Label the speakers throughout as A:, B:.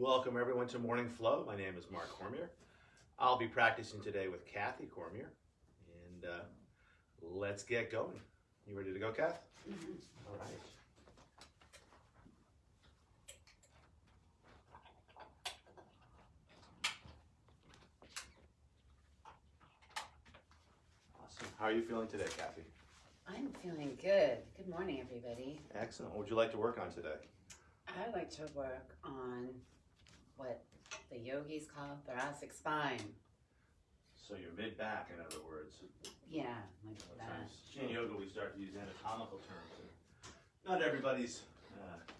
A: Welcome everyone to Morning Flow. My name is Mark Cormier. I'll be practicing today with Kathy Cormier, and let's get going. You ready to go, Kath?
B: Mm-hmm.
A: All right. Awesome. How are you feeling today, Kathy?
B: I'm feeling good. Good morning, everybody.
A: Excellent. What would you like to work on today?
B: I'd like to work on what the yogis call thoracic spine.
A: So your mid-back, in other words.
B: Yeah, like that.
A: Sometimes in yoga we start to use anatomical terms. Not everybody's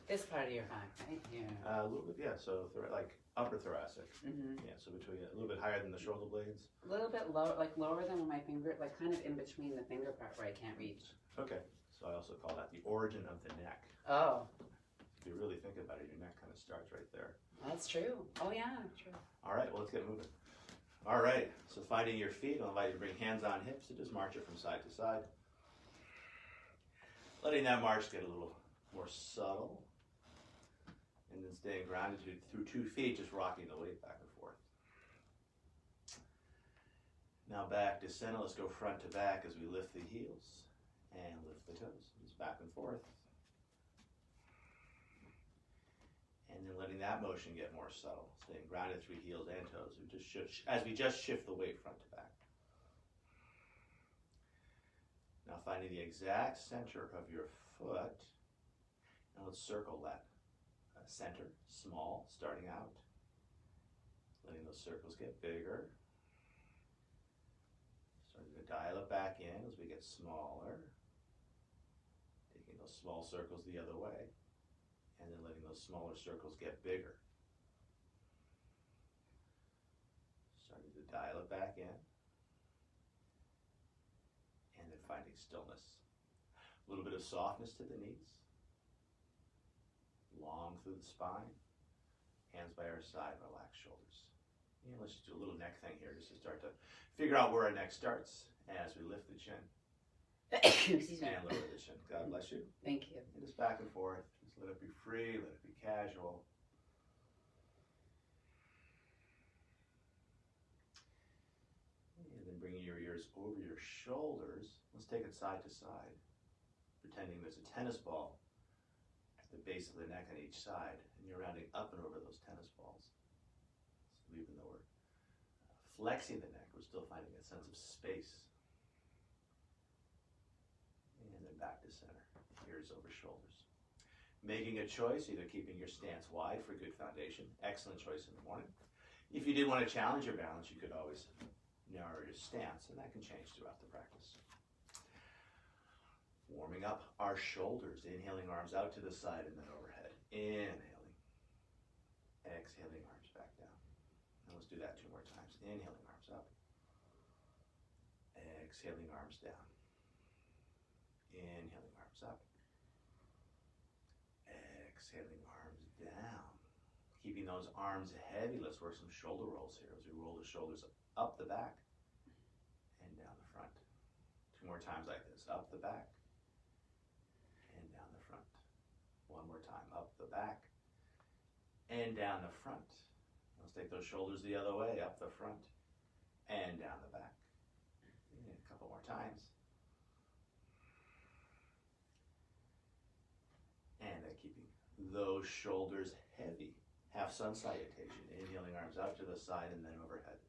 B: This part of your back, right here.
A: a little bit, yeah. So like upper thoracic.
B: Mm-hmm.
A: Yeah, so between a little bit higher than the shoulder blades.
B: A little bit lower, like lower than my finger, like kind of in between the finger part where I can't reach.
A: Okay, so I also call that the origin of the neck.
B: Oh,
A: If you really think about it, your neck kind of starts right there.
B: that's true. Oh yeah, true.
A: All right, well, let's get moving. All right, so finding your feet, I'll invite you to bring hands on hips and just march it from side to side. Letting that march get a little more subtle. And then staying grounded through 2 feet, just rocking the weight back and forth. Now back to center, let's go front to back as we lift the heels and lift the toes. Just back and forth. And then letting that motion get more subtle, staying grounded through heels and toes. As we just shift the weight front to back. Now finding the exact center of your foot, and let's circle that center, small, starting out. Letting those circles get bigger. Starting to dial it back in as we get smaller. Taking those small circles the other way. And then letting those smaller circles get bigger. Starting to dial it back in. And then finding stillness. A little bit of softness to the knees. Long through the spine. Hands by our side, relax shoulders. And let's just do a little neck thing here just to start to figure out where our neck starts as we lift the chin.
B: Excuse me.
A: And lower the chin. God bless you.
B: Thank you.
A: And just back and forth. Just let it be free, let it be casual. And then bringing your ears over your shoulders. Let's take it side to side. Pretending there's a tennis ball at the base of the neck on each side. And you're rounding up and over those tennis balls. So even though we're flexing the neck, we're still finding a sense of space. And then back to center. Ears over shoulders. Making a choice, either keeping your stance wide for good foundation. Excellent choice in the morning. If you did want to challenge your balance, you could always narrow your stance, and that can change throughout the practice. Warming up our shoulders. Inhaling, arms out to the side and then overhead. Inhaling. Exhaling, arms back down. And let's do that 2 more times. Inhaling, arms up. Exhaling, arms down. Inhaling, arms up. Exhaling, arms down. Keeping those arms heavy, let's work some shoulder rolls here as we roll the shoulders up the back and down the front. 2 more times like this. Up the back and down the front. 1 more time. Up the back and down the front. Let's take those shoulders the other way. Up the front and down the back. And a couple more times. And then keeping those shoulders heavy. Half sun salutation. Inhaling, arms out to the side and then overhead.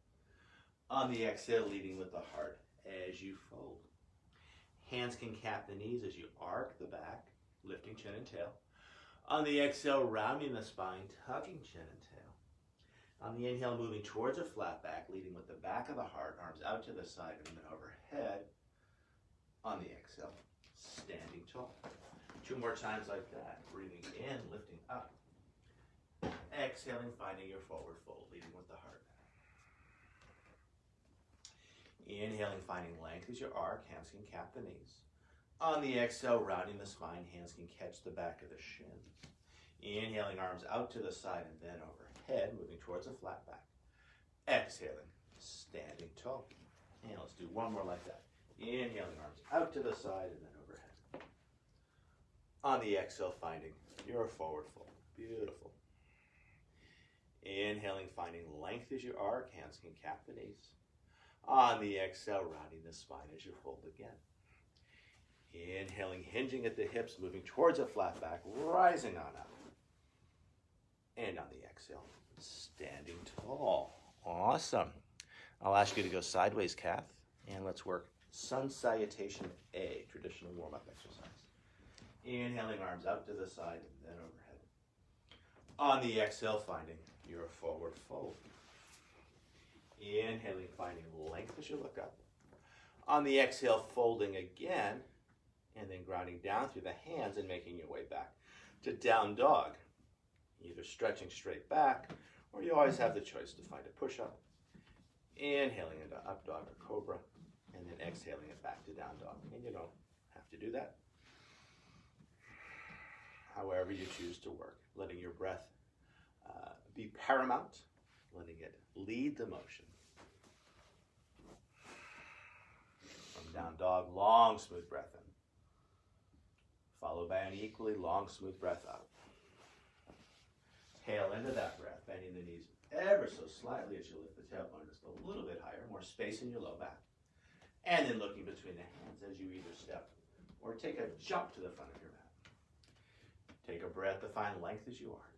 A: On the exhale, leading with the heart as you fold. Hands can cap the knees as you arc the back, lifting chin and tail. On the exhale, rounding the spine, tucking chin and tail. On the inhale, moving towards a flat back, leading with the back of the heart, arms out to the side and then overhead. On the exhale, standing tall. 2 more times like that. Breathing in, lifting up. Exhaling, finding your forward fold, leading with the heart. Inhaling, finding length as you arc, hands can cap the knees. On the exhale, rounding the spine, hands can catch the back of the shins. Inhaling, arms out to the side and then overhead, moving towards a flat back. Exhaling, standing tall. And let's do 1 more like that. Inhaling, arms out to the side and then overhead. On the exhale, finding your forward fold. Beautiful. Inhaling, finding length as you arc, hands can cap the knees. On the exhale, rounding the spine as you fold again. Inhaling, hinging at the hips, moving towards a flat back, rising on up. And on the exhale, standing tall. Awesome. I'll ask you to go sideways, Kath, and let's work Sun Salutation A, traditional warm-up exercise. Inhaling, arms out to the side and then overhead. On the exhale, finding your forward fold. Inhaling, finding length as you look up. On the exhale, folding again, and then grounding down through the hands and making your way back to down dog. Either stretching straight back, or you always have the choice to find a push-up. Inhaling into up dog or cobra, and then exhaling it back to down dog. And you don't have to do that. However you choose to work, letting your breath be paramount, letting it lead the motion. From down dog, long, smooth breath in. Followed by an equally long, smooth breath out. Tail into that breath, bending the knees ever so slightly as you lift the tailbone just a little bit higher, more space in your low back. And then looking between the hands as you either step or take a jump to the front of your mat. Take a breath to find length as you arc.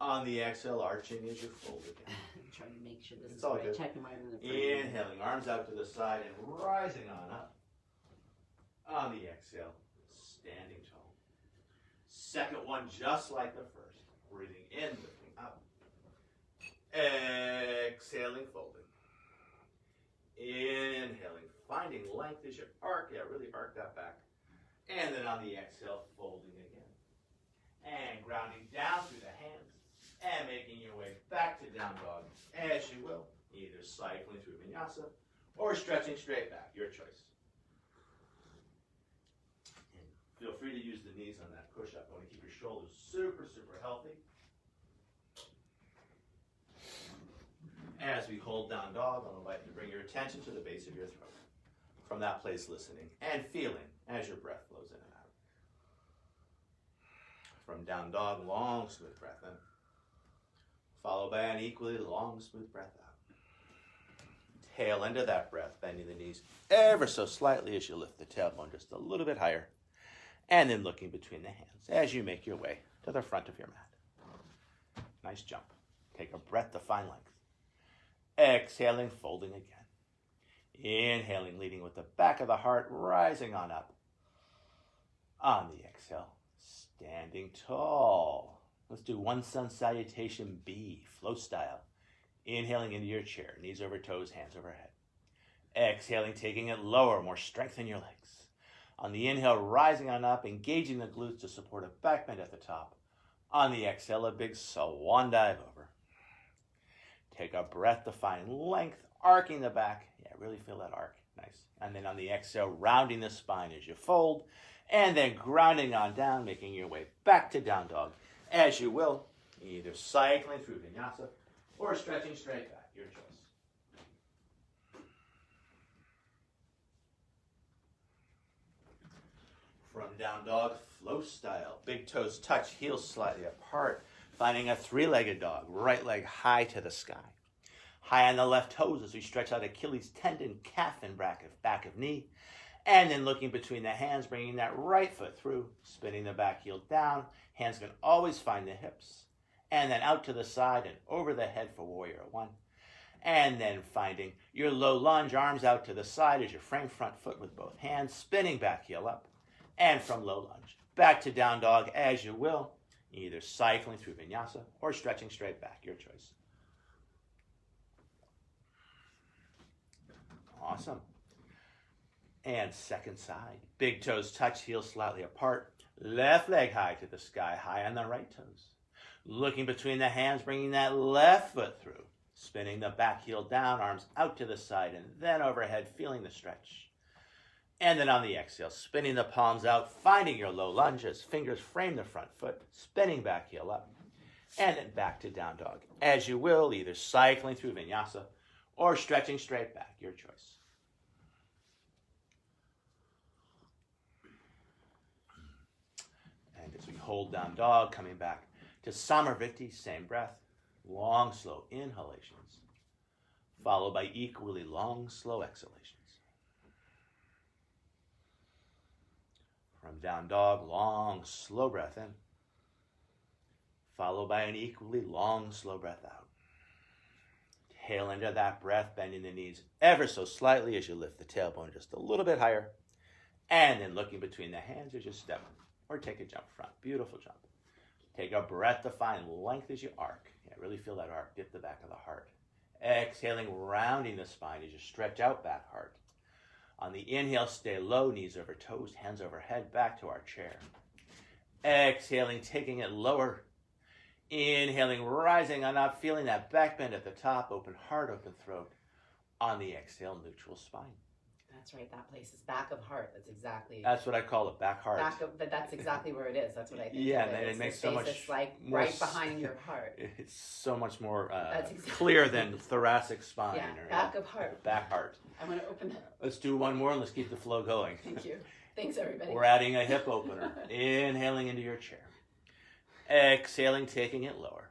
A: On the exhale, arching as you fold again.
B: I'm trying to make sure this
A: It's
B: is
A: all
B: right.
A: good.
B: Checking right in the frame.
A: Inhaling, arms out to the side and rising on up. On the exhale, standing tall. Second one just like the first. Breathing in, lifting up. Exhaling, folding. Inhaling, finding length as you arc. Yeah, really arc that back. And then on the exhale, folding again. And grounding down through the hands. And making your way back to down dog as you will. Either cycling through vinyasa or stretching straight back, your choice. And feel free to use the knees on that push-up. I want to keep your shoulders super, super healthy. As we hold down dog, I'll invite you to bring your attention to the base of your throat. From that place, listening and feeling as your breath flows in and out. From down dog, long, smooth breath in. Followed by an equally long, smooth breath out. Tail into that breath, bending the knees ever so slightly as you lift the tailbone just a little bit higher. And then looking between the hands as you make your way to the front of your mat. Nice jump. Take a breath to find length. Exhaling, folding again. Inhaling, leading with the back of the heart, rising on up. On the exhale, standing tall. Let's do one Sun Salutation B, flow style. Inhaling into your chair, knees over toes, hands overhead. Exhaling, taking it lower, more strength in your legs. On the inhale, rising on up, engaging the glutes to support a back bend at the top. On the exhale, a big swan dive over. Take a breath to find length, arcing the back. Yeah, really feel that arc. Nice. And then on the exhale, rounding the spine as you fold. And then grounding on down, making your way back to down dog. As you will, either cycling through vinyasa or stretching straight back, your choice. From down dog, flow style. Big toes touch, heels slightly apart. Finding a three-legged dog, right leg high to the sky. High on the left toes as we stretch out Achilles tendon, calf and back of knee. And then looking between the hands, bringing that right foot through, spinning the back heel down. Hands can always find the hips. And then out to the side and over the head for warrior one. And then finding your low lunge, arms out to the side as you frame front foot with both hands, spinning back heel up. And from low lunge, back to down dog as you will, either cycling through vinyasa or stretching straight back, your choice. Awesome. And second side. Big toes touch, heels slightly apart. Left leg high to the sky, high on the right toes. Looking between the hands, bringing that left foot through. Spinning the back heel down, arms out to the side, and then overhead, feeling the stretch. And then on the exhale, spinning the palms out, finding your low lunges. Fingers frame the front foot, spinning back heel up. And then back to down dog. As you will, either cycling through vinyasa or stretching straight back, your choice. And as we hold down dog, coming back to Samarvriti, same breath. long, slow inhalations, followed by equally long, slow exhalations. From down dog, long, slow breath in, followed by an equally long, slow breath out. Tail into that breath, bending the knees ever so slightly as you lift the tailbone just a little bit higher. And then looking between the hands as you step or take a jump front. Beautiful jump. Take a breath to find length as you arc. Yeah, really feel that arc. Dip the back of the heart. Exhaling, rounding the spine as you stretch out back heart. On the inhale, stay low, knees over toes, hands overhead, back to our chair. Exhaling, taking it lower. Inhaling, rising on up, feeling that back bend at the top, open heart, open throat. On the exhale, neutral spine.
B: That's right. That place is back of heart. That's exactly.
A: That's what I call it, back heart.
B: But that's exactly where it is. That's what I think.
A: Yeah,
B: of
A: and it
B: It's
A: makes
B: the
A: so
B: space
A: much
B: that's like
A: more
B: right behind your heart.
A: It's so much more
B: That's exactly-
A: clear than thoracic spine.
B: Yeah,
A: or
B: back of heart.
A: Back heart.
B: I want to open that.
A: Let's do one more and let's keep the flow going.
B: Thank you. Thanks, everybody.
A: We're adding a hip opener. Inhaling into your chair. Exhaling, taking it lower.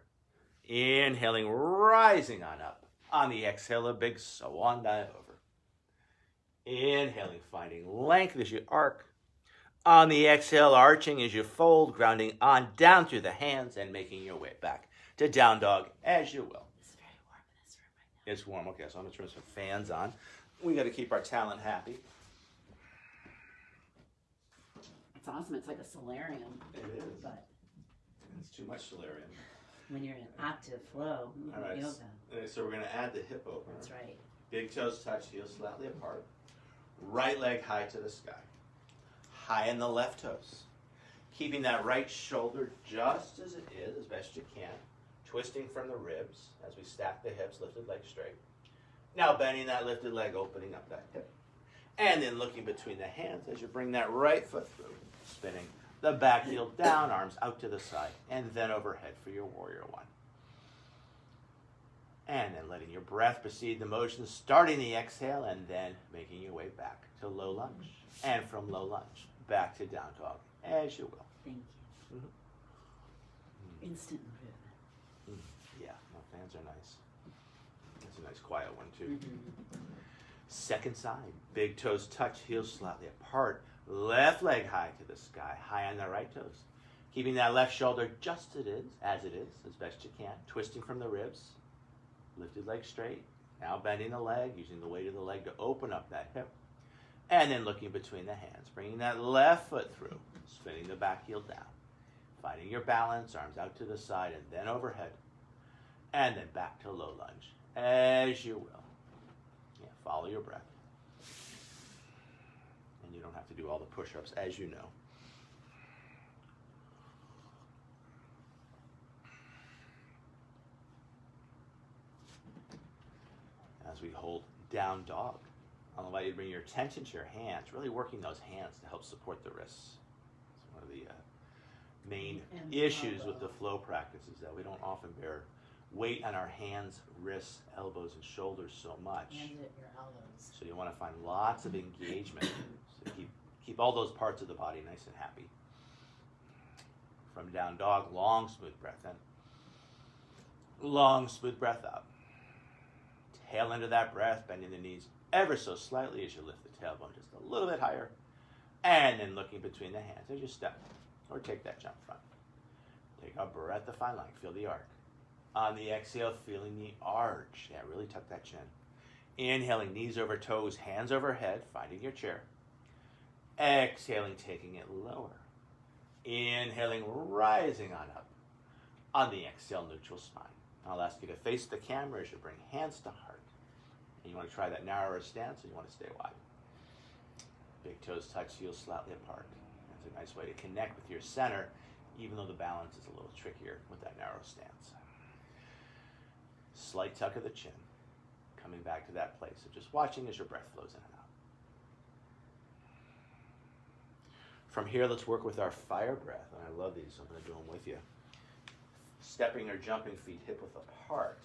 A: Inhaling, rising on up. On the exhale, a big swan dive over. Inhaling, finding length as you arc. On the exhale, arching as you fold, grounding on down through the hands and making your way back to down dog as you will.
B: It's very warm in this room right now.
A: It's warm. Okay, so I'm going to turn some fans on. We got to keep our talent happy.
B: It's awesome. It's like a solarium.
A: It is.
B: But
A: It's too much solarium.
B: when you're in active flow,
A: All right,
B: yoga.
A: so we're going to add the hip opener.
B: That's right.
A: Big toes touch, heels slightly apart. Right leg high to the sky. High in the left toes. Keeping that right shoulder just as it is, as best you can. Twisting from the ribs as we stack the hips, lifted leg straight. Now bending that lifted leg, opening up that hip. And then looking between the hands as you bring that right foot through. Spinning the back heel down, arms out to the side. And then overhead for your warrior one. And then letting your breath precede the motion, starting the exhale and then making your way back to low lunge. And from low lunge, back to down dog, as you will.
B: Thank you.
A: Mm-hmm.
B: Instant improvement.
A: Yeah, no, fans are nice. That's a nice quiet one too.
B: Mm-hmm.
A: Second side, big toes touch, heels slightly apart. Left leg high to the sky, high on the right toes. Keeping that left shoulder just as best you can. Twisting from the ribs. Lifted leg straight. Now bending the leg, using the weight of the leg to open up that hip. And then looking between the hands, bringing that left foot through, spinning the back heel down. Finding your balance, arms out to the side and then overhead. And then back to low lunge, as you will. Yeah, follow your breath. And you don't have to do all the push-ups, as you know. As we hold down dog, I'll invite you to bring your attention to your hands, really working those hands to help support the wrists. It's one of the main
B: And
A: issues with
B: elbow.
A: the flow practice is that we don't often bear weight on our hands, wrists, elbows, and shoulders so much.
B: And at your elbows.
A: So you want to find lots of engagement to keep all those parts of the body nice and happy. From down dog, long, smooth breath in. Long, smooth breath out. Tail into that breath, bending the knees ever so slightly as you lift the tailbone just a little bit higher. And then looking between the hands as you step or take that jump front. Take a breath to find length. Feel the arc. On the exhale, feeling the arch. Yeah, really tuck that chin. Inhaling, knees over toes, hands overhead, finding your chair. Exhaling, taking it lower. Inhaling, rising on up. On the exhale, neutral spine. I'll ask you to face the camera as you bring hands to heart. And you want to try that narrower stance, and you want to stay wide. Big toes touch, heels slightly apart. That's a nice way to connect with your center, even though the balance is a little trickier with that narrow stance. Slight tuck of the chin, coming back to that place of just watching as your breath flows in and out. From here, let's work with our fire breath. And I love these, so I'm going to do them with you. Stepping or jumping feet hip width apart.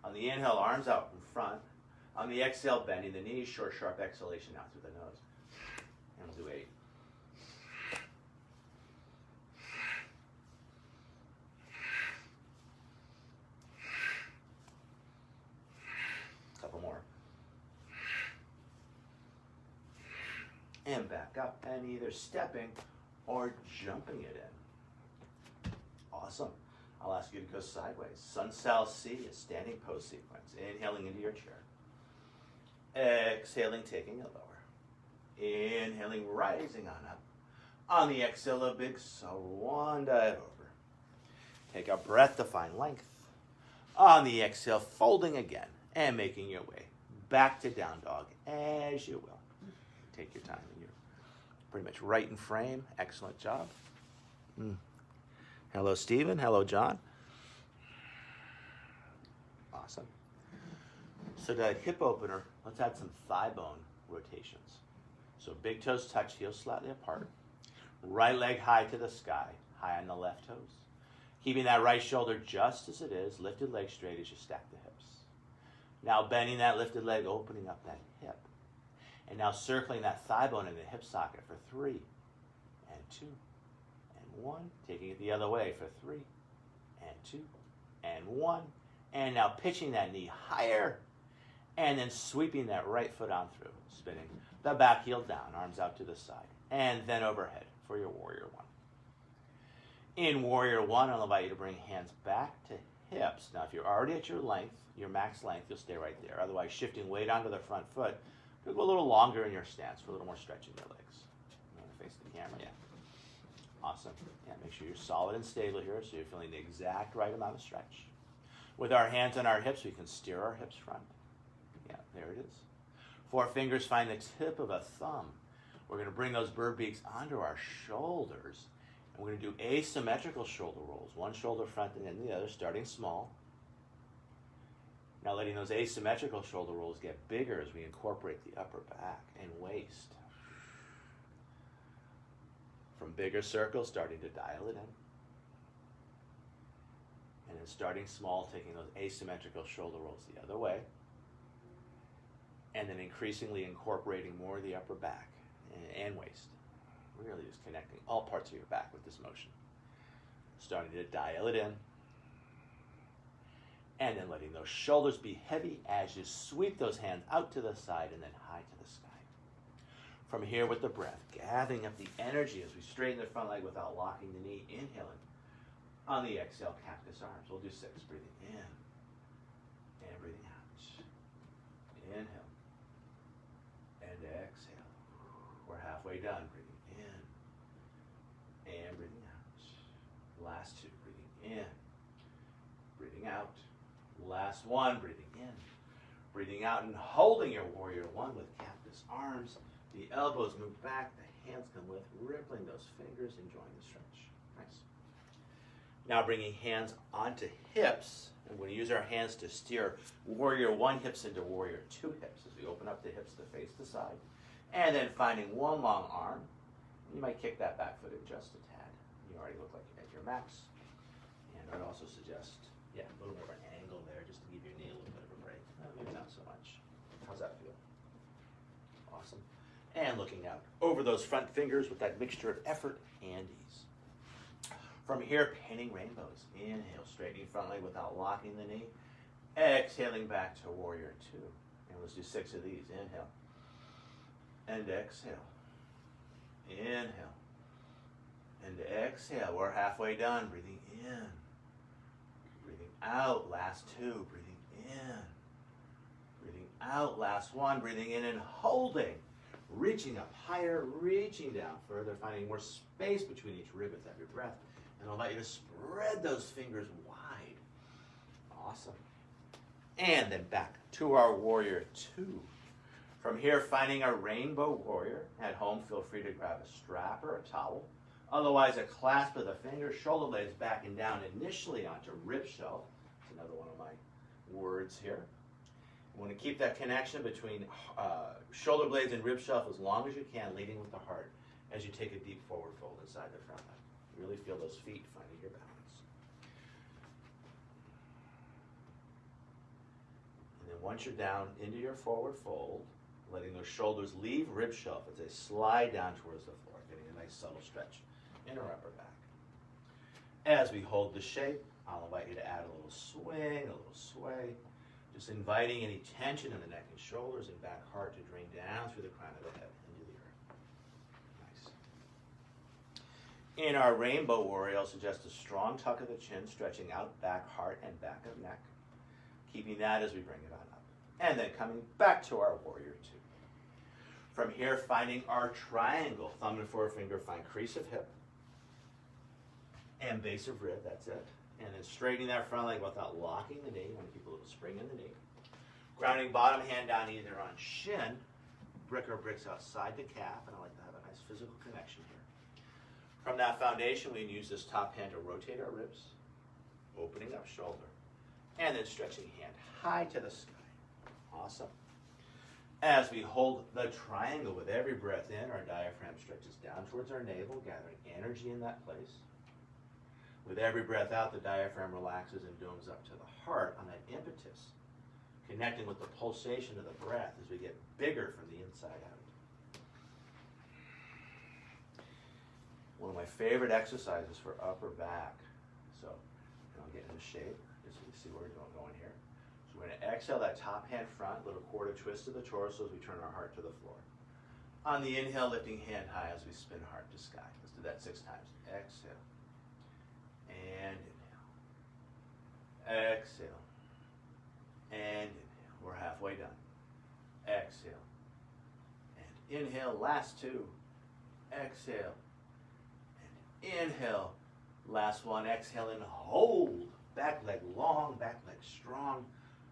A: On the inhale, arms out in front. On the exhale, bending the knees, short, sharp exhalation out through the nose. And we'll do 8. back up and either stepping or jumping it in. Awesome. I'll ask you to go sideways. Sun Sal C, a standing pose sequence. Inhaling into your chair. Exhaling, taking it lower. Inhaling, rising on up. On the exhale, a big swan dive over. Take a breath to find length. On the exhale, folding again and making your way back to down dog as you will. Take your time. You're pretty much right in frame. Excellent job. Hello, Stephen. Hello, John. Awesome. So that hip opener, let's add some thigh bone rotations. So big toes touch, heels slightly apart. Right leg high to the sky, high on the left toes. Keeping that right shoulder just as it is, lifted leg straight as you stack the hips. Now bending that lifted leg, opening up that hip. And now circling that thigh bone in the hip socket for 3 and 2 and 1. Taking it the other way for 3 and 2 and 1. And now pitching that knee higher and then sweeping that right foot on through, spinning the back heel down, arms out to the side, and then overhead for your Warrior One. In Warrior One, I'll invite you to bring hands back to hips. Now, if you're already at your length, your max length, you'll stay right there. Otherwise, shifting weight onto the front foot, you'll go a little longer in your stance for a little more stretch in your legs. You want to face the camera? Yeah. Awesome. Yeah, make sure you're solid and stable here so you're feeling the exact right amount of stretch. With our hands on our hips, we can steer our hips front. Yeah, there it is. 4 fingers find the tip of a thumb. We're going to bring those bird beaks onto our shoulders. And we're going to do asymmetrical shoulder rolls. One shoulder front and then the other, starting small. Now letting those asymmetrical shoulder rolls get bigger as we incorporate the upper back and waist. From bigger circles, starting to dial it in. And then starting small, taking those asymmetrical shoulder rolls the other way. And then increasingly incorporating more of the upper back and waist. Really just connecting all parts of your back with this motion. Starting to dial it in. And then letting those shoulders be heavy as you sweep those hands out to the side and then high to the sky. From here with the breath, gathering up the energy as we straighten the front leg without locking the knee, inhaling. On the exhale, cactus arms. We'll do 6. Breathing in and breathing out. Inhale and exhale. We're halfway done. Breathing in and breathing out. Last 2. Breathing in, breathing out. Last 1. Breathing in, breathing out, and holding your Warrior One with cactus arms. The elbows move back, the hands come with, rippling those fingers, enjoying the stretch. Nice. Now bringing hands onto hips, and we're going to use our hands to steer Warrior One hips into Warrior Two hips as we open up the hips to face the side. And then finding one long arm. You might kick that back foot in just a tad. You already look like you're at your max. And I'd also suggest, a little more of an angle there just to give your knee a little bit of a break. Maybe not so much. How's that feel? Awesome. And looking out over those front fingers with that mixture of effort and ease. From here, painting rainbows. Inhale, straightening front leg without locking the knee. Exhaling back to Warrior Two. And let's do 6 of these. Inhale. And exhale. Inhale. And exhale. We're halfway done. Breathing in. Breathing out. Last 2. Breathing in. Breathing out. Last 1. Breathing in and holding. Reaching up higher, reaching down further, finding more space between each rib with every breath. And I'll invite you to spread those fingers wide. Awesome. And then back to our Warrior Two. From here, finding a Rainbow Warrior. At home, feel free to grab a strap or a towel. Otherwise, a clasp of the fingers, shoulder blades back and down initially onto rib shelf. That's another one of my words here. You want to keep that connection between shoulder blades and rib shelf as long as you can, leading with the heart as you take a deep forward fold inside the front leg. Really feel those feet finding your balance. And then once you're down into your forward fold, letting those shoulders leave rib shelf as they slide down towards the floor, getting a nice subtle stretch in our upper back. As we hold the shape, I'll invite you to add a little swing, a little sway. Just inviting any tension in the neck and shoulders and back heart to drain down through the crown of the head into the earth. In our rainbow warrior, I'll suggest a strong tuck of the chin, stretching out back, heart, and back of neck. Keeping that as we bring it on up. And then coming back to our warrior two. From here, finding our triangle. Thumb and forefinger find crease of hip. And base of rib, that's it. And then straightening that front leg without locking the knee. You want to keep a little spring in the knee. Grounding bottom hand down either on shin, brick or bricks outside the calf, and I like to have a nice physical connection here. From that foundation, we can use this top hand to rotate our ribs, opening up shoulder, and then stretching hand high to the sky. Awesome. As we hold the triangle with every breath in, our diaphragm stretches down towards our navel, gathering energy in that place. With every breath out, the diaphragm relaxes and domes up to the heart on that impetus, connecting with the pulsation of the breath as we get bigger from the inside out. One of my favorite exercises for upper back. So, I'll get into shape, just so you see where we're going here. So we're going to exhale that top hand front, little quarter twist to the torso as we turn our heart to the floor. On the inhale, lifting hand high as we spin heart to sky. Let's do that 6 times. Exhale. And inhale. Exhale. And inhale. We're halfway done. Exhale. And inhale. Last 2. Exhale. And inhale. Last 1. Exhale and hold. Back leg long, back leg strong.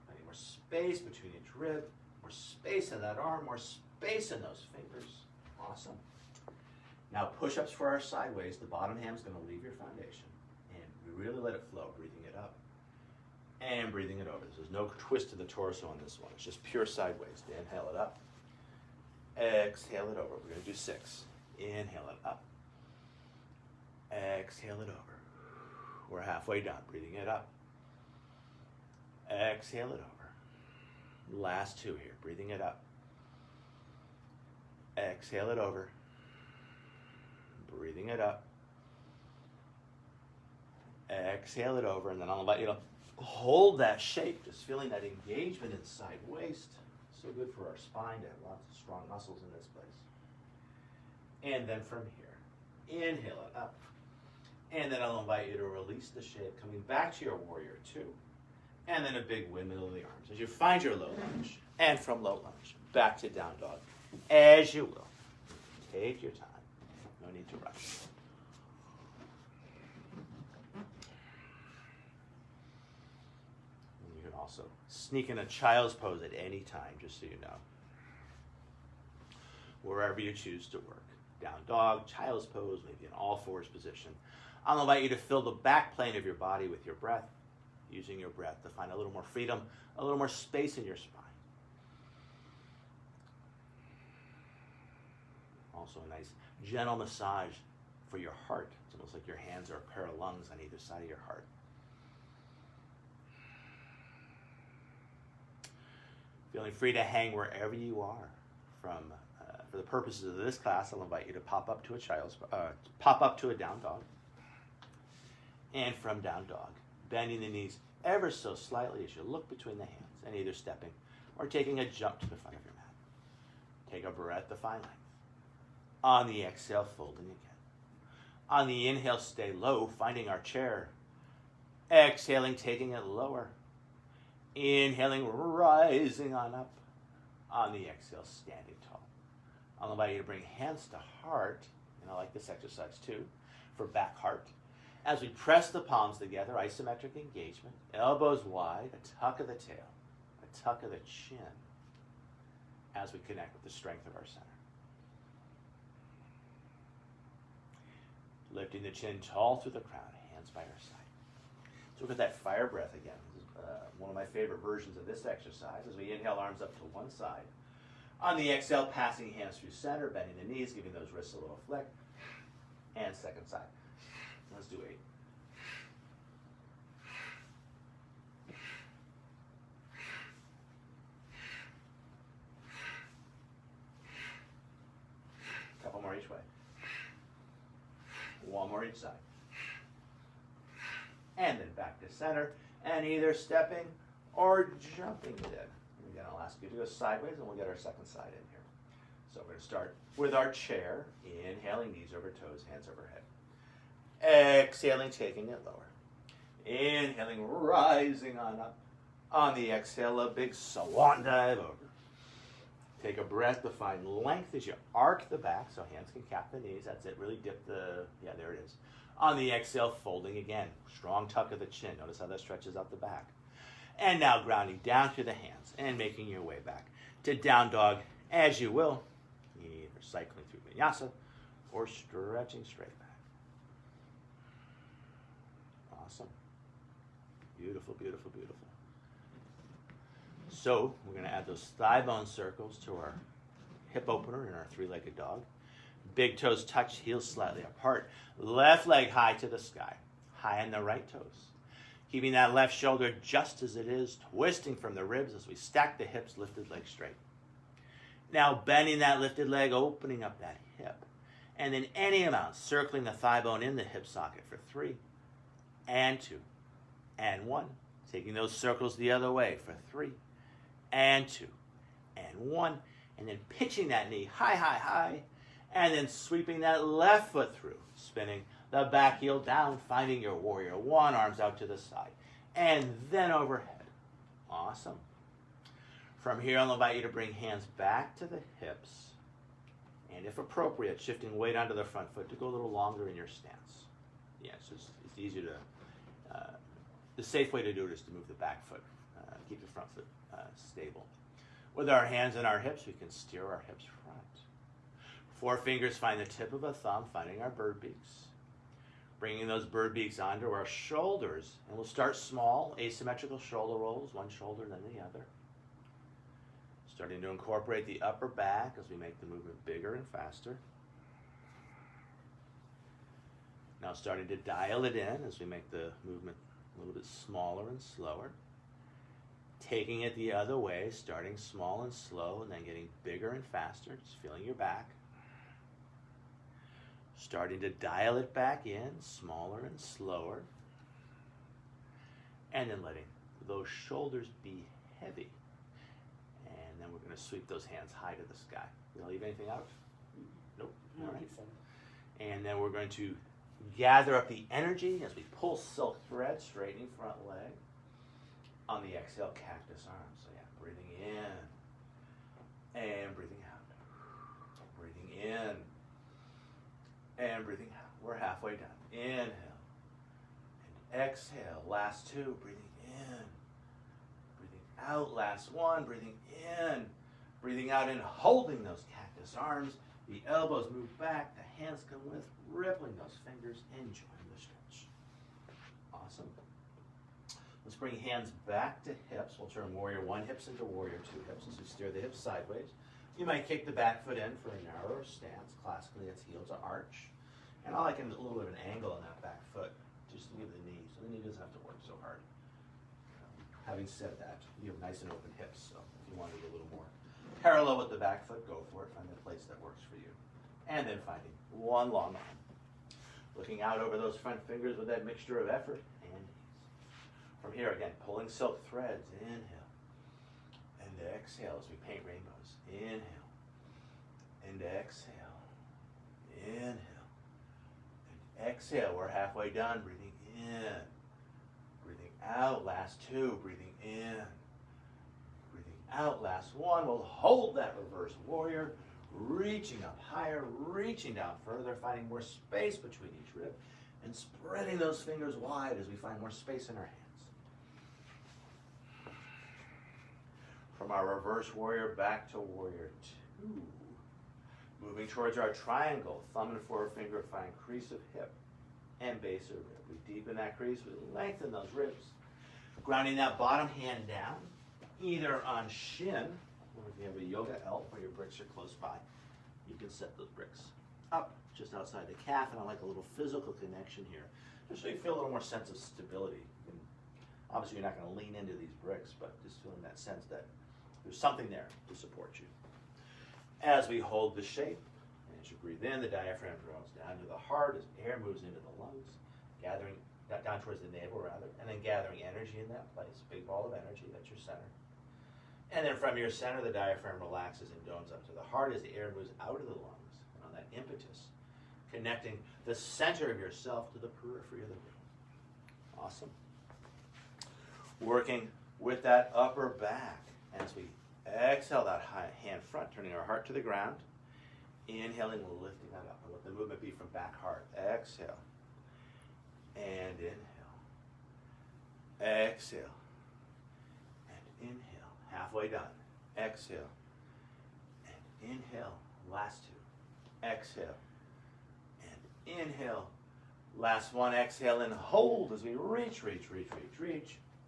A: Finding more space between each rib. More space in that arm. More space in those fingers. Awesome. Now push-ups for our sideways. The bottom ham's going to leave your foundation. Really let it flow, breathing it up and breathing it over. There's no twist to the torso on this one. It's just pure sideways. Inhale it up. Exhale it over. We're going to do 6. Inhale it up. Exhale it over. We're halfway done. Breathing it up. Exhale it over. Last 2 here. Breathing it up. Exhale it over. Breathing it up. Exhale it over, and then I'll invite you to hold that shape, just feeling that engagement inside waist. So good for our spine to have lots of strong muscles in this place. And then from here, inhale it up. And then I'll invite you to release the shape, coming back to your warrior 2. And then a big windmill of the arms as you find your low lunge. And from low lunge, back to down dog. As you will. Take your time. No need to rush. Also, sneak in a child's pose at any time, just so you know. Wherever you choose to work. Down dog, child's pose, maybe an all fours position. I'll invite you to fill the back plane of your body with your breath, using your breath to find a little more freedom, a little more space in your spine. Also a nice gentle massage for your heart. It's almost like your hands are a pair of lungs on either side of your heart. Feeling free to hang wherever you are. For the purposes of this class, I'll invite you to pop up to a down dog. And from down dog, bending the knees ever so slightly as you look between the hands, and either stepping or taking a jump to the front of your mat. Take a breath to find length. On the exhale, folding again. On the inhale, stay low, finding our chair. Exhaling, taking it lower. Inhaling, rising on up. On the exhale, standing tall. I'll invite you to bring hands to heart, and I like this exercise too, for back heart. As we press the palms together, isometric engagement, elbows wide, a tuck of the tail, a tuck of the chin, as we connect with the strength of our center. Lifting the chin tall through the crown, hands by our side. So look at that fire breath again. One of my favorite versions of this exercise as we inhale, arms up to one side. On the exhale, passing hands through center, bending the knees, giving those wrists a little flick. And second side. Let's do 8. Couple more each way. One more each side. And then back to center. And either stepping or jumping it in. Again, I'll ask you to go sideways and we'll get our second side in here. So we're going to start with our chair. Inhaling, knees over toes, hands overhead. Exhaling, taking it lower. Inhaling, rising on up. On the exhale, a big swan dive over. Take a breath to find length as you arc the back, so hands can cap the knees. That's it. Really dip the, yeah, there it is. On the exhale, folding again. Strong tuck of the chin. Notice how that stretches out the back. And now grounding down through the hands and making your way back to down dog as you will. Either cycling through vinyasa or stretching straight back. Awesome. Beautiful, beautiful, beautiful. So we're going to add those thigh bone circles to our hip opener in our three-legged dog. Big toes touch, heels slightly apart. Left leg high to the sky. High on the right toes. Keeping that left shoulder just as it is, twisting from the ribs as we stack the hips, lifted leg straight. Now bending that lifted leg, opening up that hip. And then any amount, circling the thigh bone in the hip socket for 3 and 2 and 1. Taking those circles the other way for 3 and 2 and 1. And then pitching that knee high, high, high. And then sweeping that left foot through, spinning the back heel down, finding your warrior 1, arms out to the side, and then overhead. Awesome. From here, I'll invite you to bring hands back to the hips, and if appropriate, shifting weight onto the front foot to go a little longer in your stance. Yeah, it's easier to, the safe way to do it is to move the back foot, keep the front foot stable. With our hands and our hips, we can steer our hips front. 4 fingers find the tip of a thumb, finding our bird beaks. Bringing those bird beaks onto our shoulders, and we'll start small, asymmetrical shoulder rolls, one shoulder then the other. Starting to incorporate the upper back as we make the movement bigger and faster. Now starting to dial it in as we make the movement a little bit smaller and slower. Taking it the other way, starting small and slow, and then getting bigger and faster, just feeling your back. Starting to dial it back in, smaller and slower. And then letting those shoulders be heavy. And then we're going to sweep those hands high to the sky. Did I leave anything out? Nope.
B: I
A: All
B: don't
A: right.
B: think so.
A: And then we're going to gather up the energy as we pull silk thread, straightening front leg. On the exhale, cactus arms. So yeah, breathing in and breathing out. Breathing in and breathing out. We're halfway done. Inhale and exhale. Last 2, breathing in. Breathing out. Last 1, breathing in. Breathing out and holding those cactus arms. The elbows move back. The hands come with, rippling those fingers. Enjoying the stretch. Awesome. Let's bring hands back to hips. We'll turn warrior 1 hips into warrior 2 hips as we steer the hips sideways. You might kick the back foot in for a narrower stance. Classically, it's heel to arch. And I like a little bit of an angle on that back foot, just to give the knee, so the knee doesn't have to work so hard. Having said that, you have nice and open hips, so if you want to get a little more parallel with the back foot, go for it. Find the place that works for you. And then finding one long arm. Looking out over those front fingers with that mixture of effort and ease. From here, again, pulling silk threads. Inhale. And exhale as we paint rainbows. Inhale. And exhale. Inhale. And exhale. We're halfway done. Breathing in. Breathing out. Last 2. Breathing in. Breathing out. Last 1. We'll hold that reverse warrior. Reaching up higher. Reaching down further. Finding more space between each rib. And spreading those fingers wide as we find more space in our hands. From our reverse warrior back to warrior 2. Moving towards our triangle. Thumb and forefinger find crease of hip and base of rib. We deepen that crease. We lengthen those ribs. Grounding that bottom hand down, either on shin, or if you have a yoga elf where your bricks are close by, you can set those bricks up just outside the calf, and I like a little physical connection here, just so you feel a little more sense of stability. And obviously, you're not going to lean into these bricks, but just feeling that sense that there's something there to support you. As we hold the shape, and as you breathe in, the diaphragm draws down to the heart as air moves into the lungs, gathering down towards the navel rather, and then gathering energy in that place. Big ball of energy, that's your center. And then from your center, the diaphragm relaxes and domes up to the heart as the air moves out of the lungs. And on that impetus, connecting the center of yourself to the periphery of the room. Awesome. Working with that upper back as we exhale that high hand front, turning our heart to the ground. Inhaling, lifting that up. And let the movement be from back heart. Exhale. And inhale. Exhale. And inhale. Halfway done. Exhale. And inhale. Last two. Exhale. And inhale. Last one. Exhale and hold as we reach.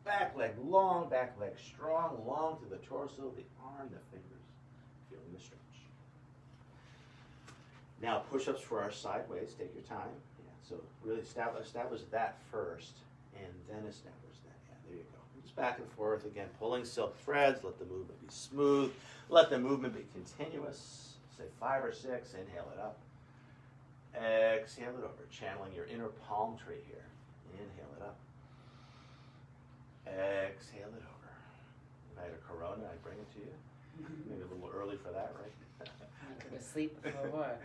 A: Back leg long, back leg strong, long to the torso, the arm, the fingers. Feeling the stretch. Now push-ups for our sideways. Take your time. Yeah, so really establish that first, and then establish that. Yeah, there you go. Just back and forth again, pulling silk threads. Let the movement be smooth. Let the movement be continuous. Say 5 or 6. Inhale it up. Exhale it over. Channeling your inner palm tree here. Inhale it up. Exhale it over. If I had a Corona, I'd bring it to you. Maybe a little early for that, right?
B: I go to sleep before work.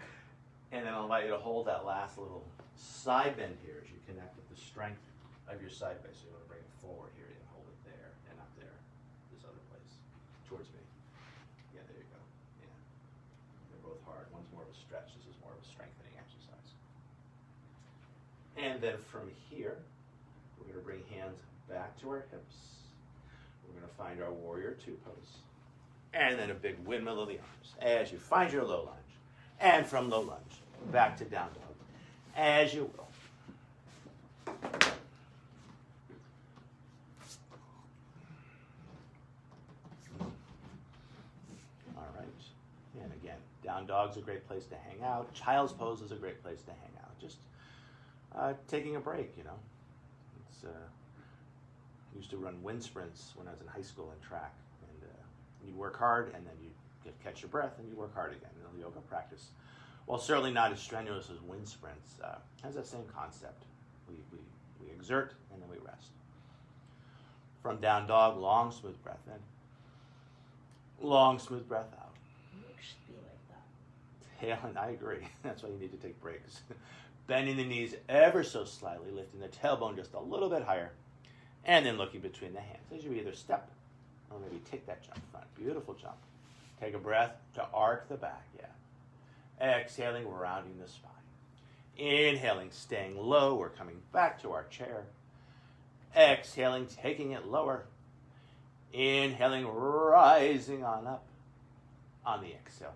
A: And then I'll invite you to hold that last little side bend here as you connect with the strength of your side base. So you want to bring it forward here and hold it there and up there, this other place, towards me. Yeah, there you go. Yeah. They're both hard. One's more of a stretch. This is more of a strengthening exercise. And then from here, we're going to bring hands back to our hips. We're going to find our warrior 2 pose. And then a big windmill of the arms as you find your low lunge. And from low lunge, back to down dog, as you will. All right. And again, down dog's a great place to hang out. Child's pose is a great place to hang out. Just taking a break, you know. It's used to run wind sprints when I was in high school in track. And you work hard, and then you catch your breath, and you work hard again. You know, yoga practice, while certainly not as strenuous as wind sprints, has that same concept. We exert, and then we rest. From down dog, long, smooth breath in. Long, smooth breath out.
B: It should be like that.
A: Tail, and I agree. That's why you need to take breaks. Bending the knees ever so slightly, lifting the tailbone just a little bit higher, and then looking between the hands as you either step or maybe take that jump front. Beautiful jump. Take a breath to arc the back, yeah. Exhaling, rounding the spine. Inhaling, staying low, we're coming back to our chair. Exhaling, taking it lower. Inhaling, rising on up. On the exhale,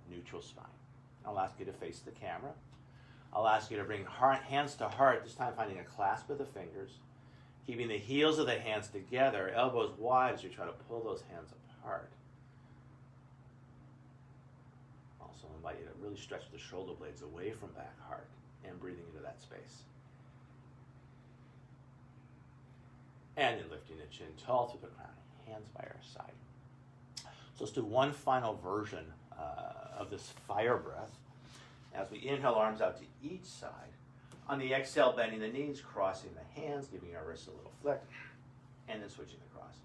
A: neutral spine. I'll ask you to face the camera. I'll ask you to bring hands to heart, this time finding a clasp of the fingers. Keeping the heels of the hands together, elbows wide as you try to pull those hands apart. Also invite you to really stretch the shoulder blades away from back heart and breathing into that space. And then lifting the chin tall through the crown, hands by our side. So let's do one final version of this fire breath. As we inhale, arms out to each side. On the exhale, bending the knees, crossing the hands, giving our wrists a little flick, and then switching across.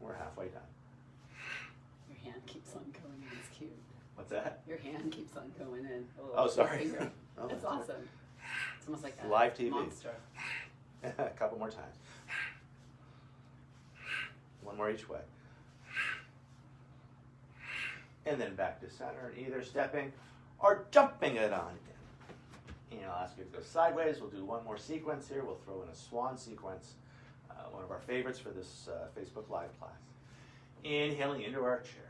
A: We're halfway done.
B: Your hand keeps on going in. It's cute.
A: What's that?
B: Your hand keeps on going in.
A: Oh, sorry.
B: Finger.
A: Oh,
B: It's
A: that's
B: awesome. It's almost like
A: It's
B: a
A: live TV.
B: monster.
A: A couple more times. One more each way. And then back to center, either stepping or jumping it on in. And I'll ask you to go sideways. We'll do one more sequence here. We'll throw in a swan sequence, one of our favorites for this Facebook Live class. Inhaling into our chair.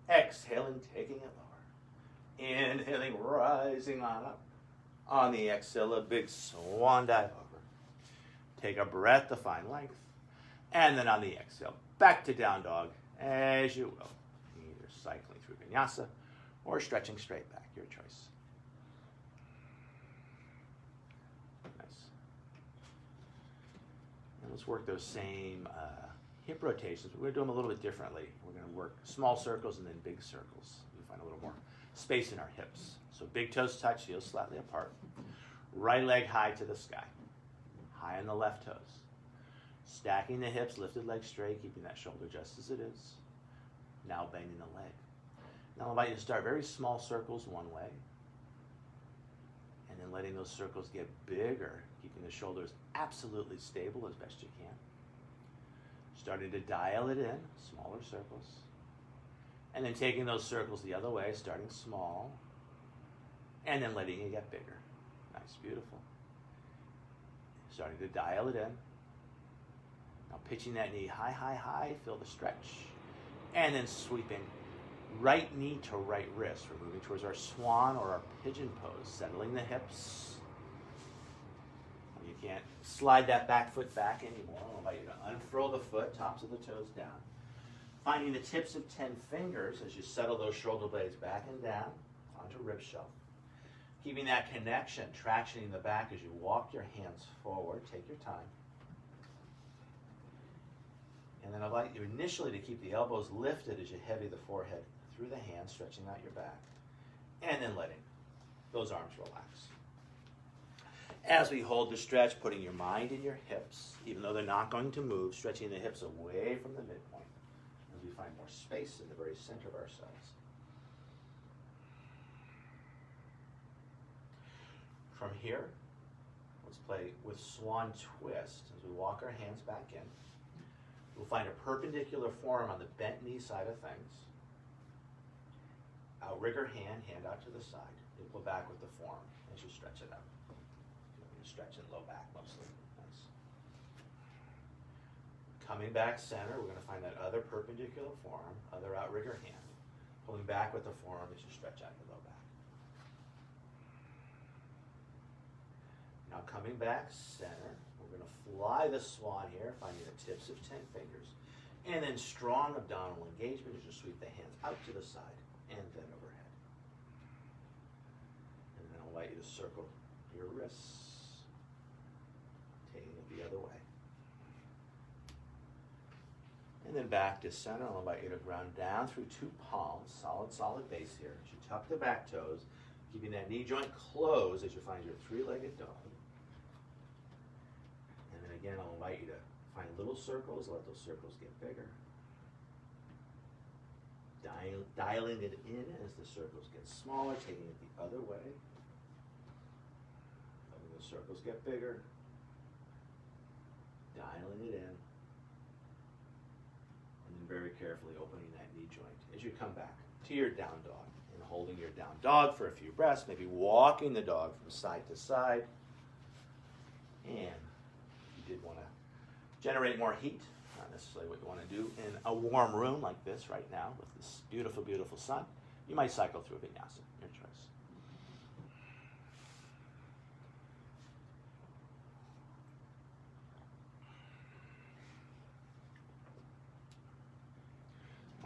A: Exhaling, taking it lower. Inhaling, rising on up. On the exhale, a big swan dive over. Take a breath to find length. And then on the exhale, back to down dog as you will. Either cycling through vinyasa or stretching straight back, your choice. Nice. And let's work those same hip rotations. We're going to do them a little bit differently. We're going to work small circles and then big circles. You find a little more space in our hips. So big toes touch, heels slightly apart. Right leg high to the sky. High on the left toes. Stacking the hips, lifted leg straight, keeping that shoulder just as it is. Now bending the leg. Now I invite you to start very small circles one way, and then letting those circles get bigger, keeping the shoulders absolutely stable as best you can. Starting to dial it in, smaller circles. And then taking those circles the other way, starting small, and then letting it get bigger. Nice, beautiful. Starting to dial it in. Now pitching that knee high, high, high, feel the stretch. And then sweeping right knee to right wrist. We're moving towards our swan or our pigeon pose, settling the hips. You can't slide that back foot back anymore. I'll invite you to unfurl the foot, tops of the toes down. Finding the tips of 10 fingers as you settle those shoulder blades back and down onto rib shelf. Keeping that connection, tractioning the back as you walk your hands forward. Take your time. And then I'd like you initially to keep the elbows lifted as you heavy the forehead through the hands, stretching out your back. And then letting those arms relax. As we hold the stretch, putting your mind in your hips, even though they're not going to move, stretching the hips away from the midpoint as we find more space in the very center of ourselves. From here, let's play with swan twist as we walk our hands back in. We'll find a perpendicular form on the bent knee side of things. Outrigger hand out to the side. You'll pull back with the form as you stretch it out. Stretch in low back mostly. Nice. Coming back center, we're going to find that other perpendicular form, other outrigger hand. Pulling back with the form as you stretch out your low back. Now coming back center, we're going to fly the swan here, finding the tips of 10 fingers. And then strong abdominal engagement as you sweep the hands out to the side and then overhead. And then I'll invite you to circle your wrists. The other way. And then back to center. I'll invite you to ground down through two palms, solid base here. As you tuck the back toes, keeping that knee joint closed as you find your three-legged dog. And then again, I'll invite you to find little circles, let those circles get bigger. Dialing it in as the circles get smaller, taking it the other way. Letting the circles get bigger. Dialing it in, and then very carefully opening that knee joint as you come back to your down dog and holding your down dog for a few breaths, maybe walking the dog from side to side. And if you did want to generate more heat, not necessarily what you want to do in a warm room like this right now with this beautiful, beautiful sun, you might cycle through vinyasa, your choice.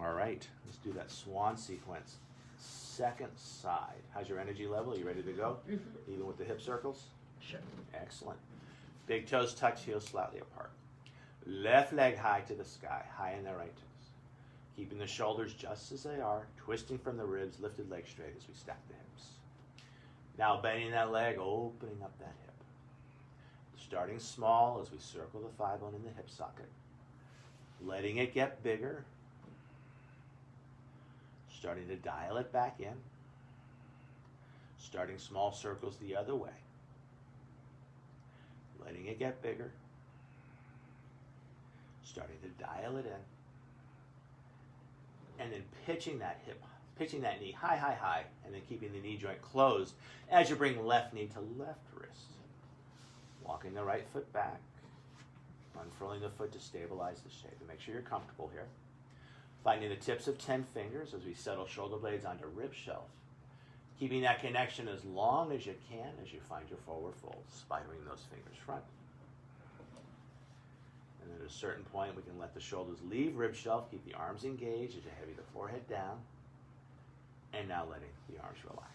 A: All right, let's do that swan sequence. Second side. How's your energy level? Are you ready to go? Mm-hmm. Even with the hip circles?
B: Sure.
A: Excellent. Big toes touch, heels slightly apart. Left leg high to the sky, high in the right toes. Keeping the shoulders just as they are, twisting from the ribs, lifted leg straight as we stack the hips. Now bending that leg, opening up that hip. Starting small as we circle the thigh bone in the hip socket. Letting it get bigger. Starting to dial it back in. Starting small circles the other way. Letting it get bigger. Starting to dial it in. And then pitching that knee high, high, high, and then keeping the knee joint closed as you bring left knee to left wrist. Walking the right foot back. Unfurling the foot to stabilize the shape. And make sure you're comfortable here. Finding the tips of 10 fingers as we settle shoulder blades onto rib shelf. Keeping that connection as long as you can as you find your forward fold, spidering those fingers front. And then at a certain point, we can let the shoulders leave rib shelf, keep the arms engaged as you heavy the forehead down, and now letting the arms relax.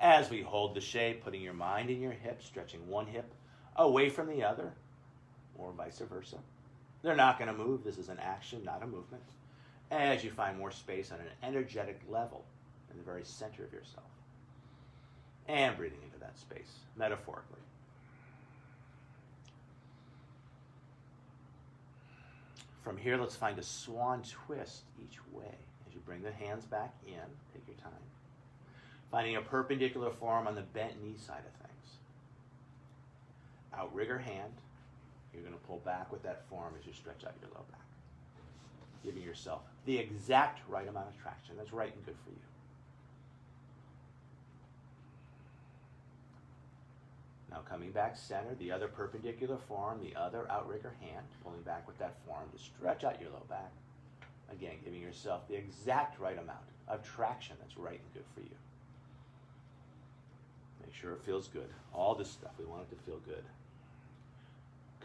A: As we hold the shape, putting your mind in your hips, stretching one hip away from the other, or vice versa. They're not going to move. This is an action, not a movement. As you find more space on an energetic level in the very center of yourself. And breathing into that space, metaphorically. From here, let's find a swan twist each way. As you bring the hands back in, take your time. Finding a perpendicular form on the bent knee side of things. Outrigger hand. You're going to pull back with that form as you stretch out your low back. Giving yourself the exact right amount of traction. That's right and good for you. Now coming back center, the other perpendicular form, the other outrigger hand, pulling back with that form to stretch out your low back. Again, giving yourself the exact right amount of traction. That's right and good for you. Make sure it feels good. All this stuff, we want it to feel good.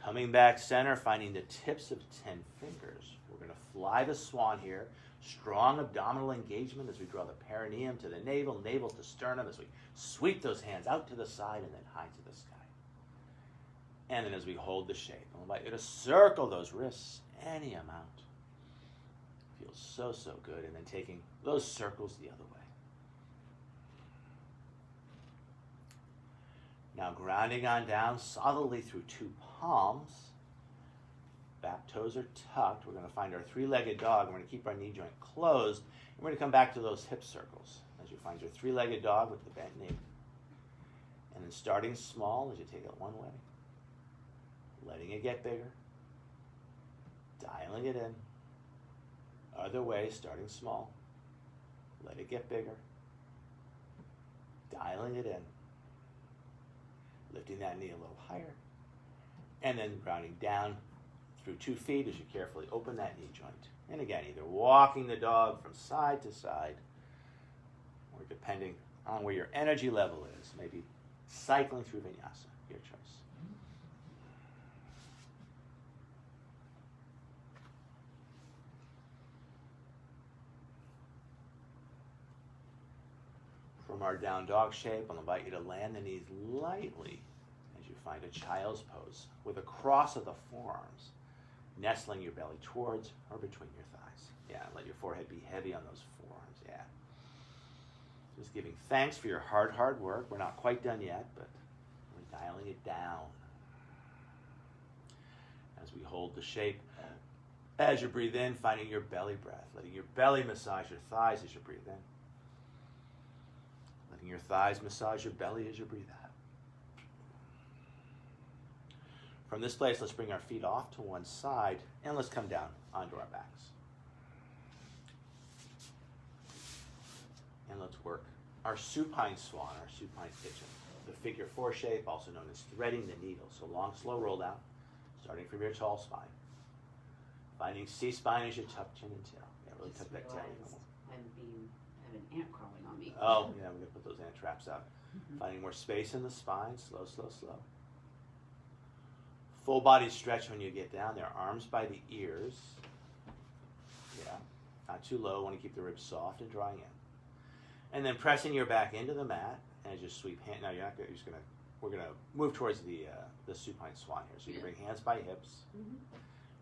A: Coming back center, finding the tips of 10 fingers. We're going to fly the swan here. Strong abdominal engagement as we draw the perineum to the navel, navel to sternum as we sweep those hands out to the side and then high to the sky. And then as we hold the shape, I'll invite you to circle those wrists any amount. Feels so, so good. And then taking those circles the other way. Now grounding on down solidly through two palms. Back toes are tucked. We're going to find our three-legged dog. We're going to keep our knee joint closed. And we're going to come back to those hip circles as you find your three-legged dog with the bent knee. And then starting small as you take it one way. Letting it get bigger. Dialing it in. Other way, starting small. Let it get bigger. Dialing it in. Lifting that knee a little higher. And then grounding down through 2 feet as you carefully open that knee joint. And again, either walking the dog from side to side, or depending on where your energy level is, maybe cycling through vinyasa, your choice. From our down dog shape, I'll invite you to land the knees lightly as you find a child's pose with a cross of the forearms, nestling your belly towards or between your thighs. Yeah, let your forehead be heavy on those forearms, yeah. Just giving thanks for your hard work. We're not quite done yet, but we're dialing it down. As we hold the shape, as you breathe in, finding your belly breath, letting your belly massage your thighs as you breathe in. Letting your thighs massage your belly as you breathe out. From this place, let's bring our feet off to one side and let's come down onto our backs. And let's work our supine swan, our supine pigeon. The figure 4 shape, also known as threading the needle. So long, slow roll down, starting from your tall spine. Finding C-spine as you tuck chin and tail. Yeah, really tuck that tail.
B: I have an ant crawling on me.
A: Oh, yeah, we're going to put those ant traps out. Finding more space in the spine, slow, slow, slow. Full body stretch when you get down there. Arms by the ears. Yeah, not too low. Want to keep the ribs soft and drawing in. And then pressing your back into the mat and just sweep hand. Now you're not going. We're going to move towards the supine swan here. So you bring hands by hips.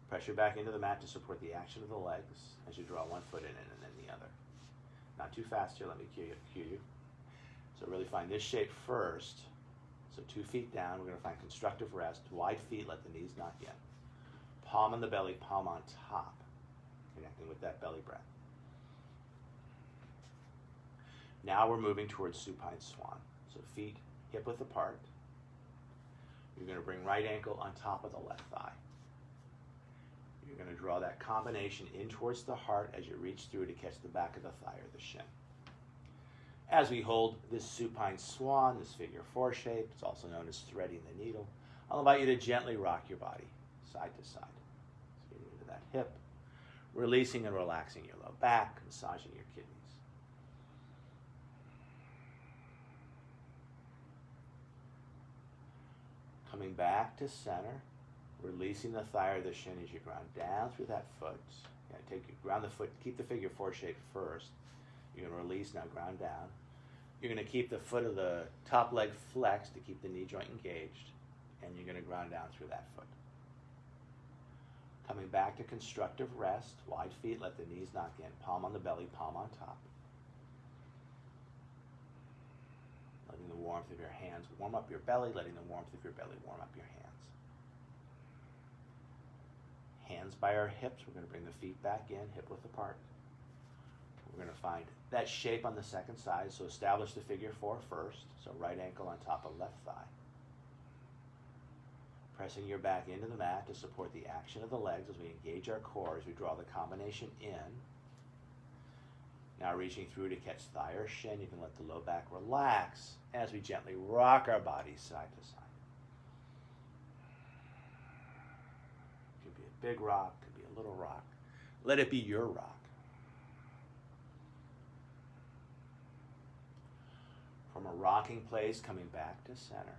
A: Press your back into the mat to support the action of the legs as you draw one foot in and then the other. Not too fast here. Let me cue you. So really find this shape first. So 2 feet down, we're going to find constructive rest. Wide feet, let the knees knock in. Palm on the belly, palm on top. Connecting with that belly breath. Now we're moving towards supine swan. So feet hip width apart. You're going to bring right ankle on top of the left thigh. You're going to draw that combination in towards the heart as you reach through to catch the back of the thigh or the shin. As we hold this supine swan, this figure 4 shape, it's also known as threading the needle, I'll invite you to gently rock your body side to side. So getting into that hip, releasing and relaxing your low back, massaging your kidneys. Coming back to center, releasing the thigh or the shin as you ground down through that foot. Ground the foot, keep the figure 4 shape first. You're going to release, now ground down. You're going to keep the foot of the top leg flexed to keep the knee joint engaged. And you're going to ground down through that foot. Coming back to constructive rest. Wide feet, let the knees knock in. Palm on the belly, palm on top. Letting the warmth of your hands warm up your belly. Letting the warmth of your belly warm up your hands. Hands by our hips. We're going to bring the feet back in, hip width apart. We're going to find that shape on the second side. So establish the figure 4 first. So right ankle on top of left thigh. Pressing your back into the mat to support the action of the legs as we engage our core as we draw the combination in. Now reaching through to catch thigh or shin. You can let the low back relax as we gently rock our bodies side to side. Could be a big rock, could be a little rock. Let it be your rock. From a rocking place, coming back to center.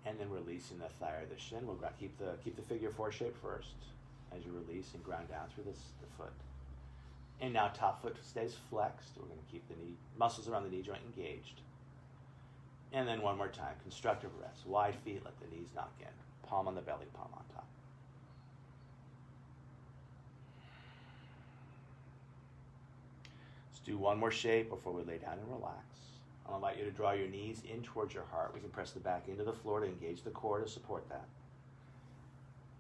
A: And then releasing the thigh or the shin. We'll keep the figure 4 shape first as you release and ground down through the foot. And now top foot stays flexed. We're going to keep the knee muscles around the knee joint engaged. And then one more time, constructive rest. Wide feet, let the knees knock in. Palm on the belly, palm on top. Let's do one more shape before we lay down and relax. I'll invite you to draw your knees in towards your heart. We can press the back into the floor to engage the core to support that.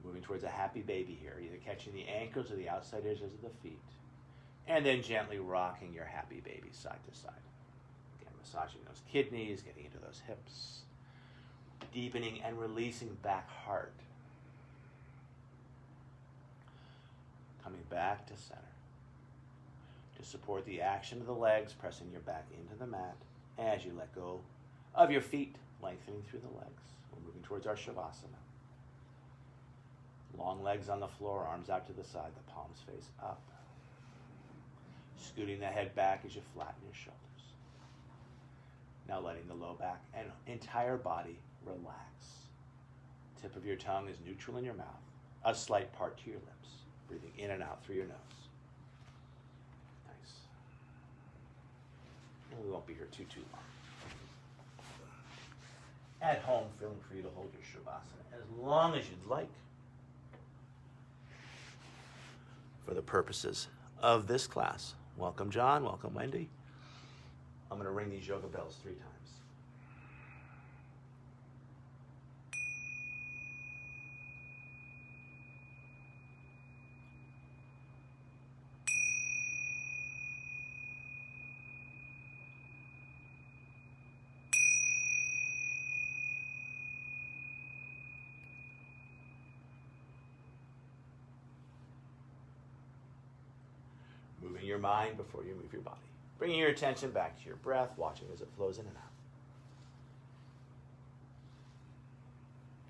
A: Moving towards a happy baby here, either catching the ankles or the outside edges of the feet. And then gently rocking your happy baby side to side. Again, massaging those kidneys, getting into those hips. Deepening and releasing back heart. Coming back to center. To support the action of the legs, pressing your back into the mat. As you let go of your feet, lengthening through the legs. We're moving towards our Shavasana. Long legs on the floor, arms out to the side, the palms face up. Scooting the head back as you flatten your shoulders. Now letting the low back and entire body relax. Tip of your tongue is neutral in your mouth. A slight part to your lips. Breathing in and out through your nose. Nice. And we won't be here too long. At home, feeling free to hold your Shavasana as long as you'd like. For the purposes of this class. Welcome, John. Welcome, Wendy. I'm going to ring these yoga bells 3 times. Moving your mind before you move your body. Bringing your attention back to your breath, watching as it flows in and out.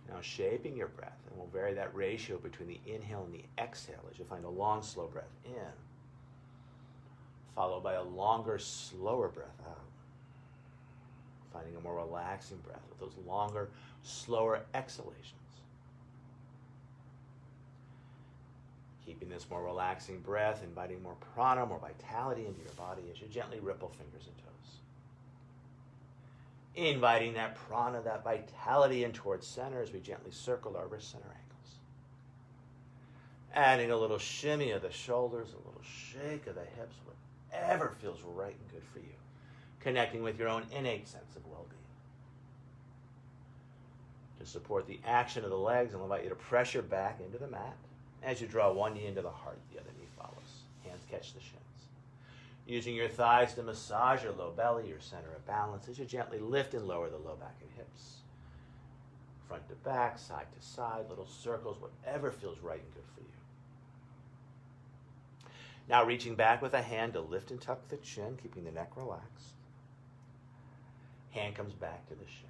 A: Now shaping your breath, and we'll vary that ratio between the inhale and the exhale as you find a long, slow breath in, followed by a longer, slower breath out. Finding a more relaxing breath with those longer, slower exhalations. Keeping this more relaxing breath, inviting more prana, more vitality into your body as you gently ripple fingers and toes. Inviting that prana, that vitality in towards center as we gently circle our wrist center ankles. Adding a little shimmy of the shoulders, a little shake of the hips, whatever feels right and good for you. Connecting with your own innate sense of well-being. To support the action of the legs, I'll invite you to press your back into the mat. As you draw one knee into the heart, the other knee follows. Hands catch the shins. Using your thighs to massage your low belly, your center of balance, as you gently lift and lower the low back and hips. Front to back, side to side, little circles, whatever feels right and good for you. Now reaching back with a hand to lift and tuck the chin, keeping the neck relaxed. Hand comes back to the shin.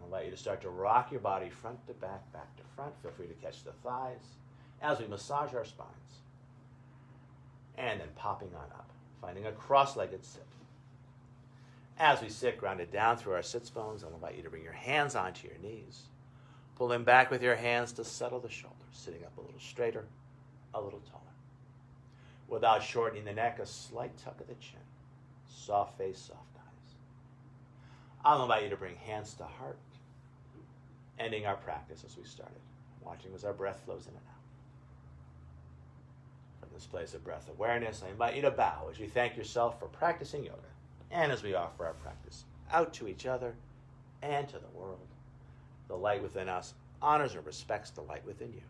A: I'll invite you to start to rock your body front to back, back to front. Feel free to catch the thighs as we massage our spines. And then popping on up, finding a cross-legged sit. As we sit, grounded down through our sits bones, I'll invite you to bring your hands onto your knees. Pull them back with your hands to settle the shoulders, sitting up a little straighter, a little taller. Without shortening the neck, a slight tuck of the chin. Soft face, soft eyes. I'll invite you to bring hands to heart, ending our practice as we started, watching as our breath flows in and out. From this place of breath awareness, I invite you to bow as you thank yourself for practicing yoga, and as we offer our practice out to each other and to the world. The light within us honors and respects the light within you.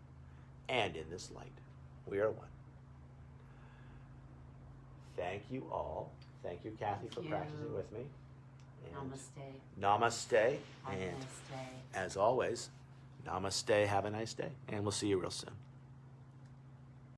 A: And in this light, we are one. Thank you all. Thank you, Kathy, for
B: Thank you.
A: practicing with me. And
B: Namaste.
A: namaste.
B: Have a
A: And
B: nice day.
A: as always, namaste. Have a nice day. And we'll see you real soon.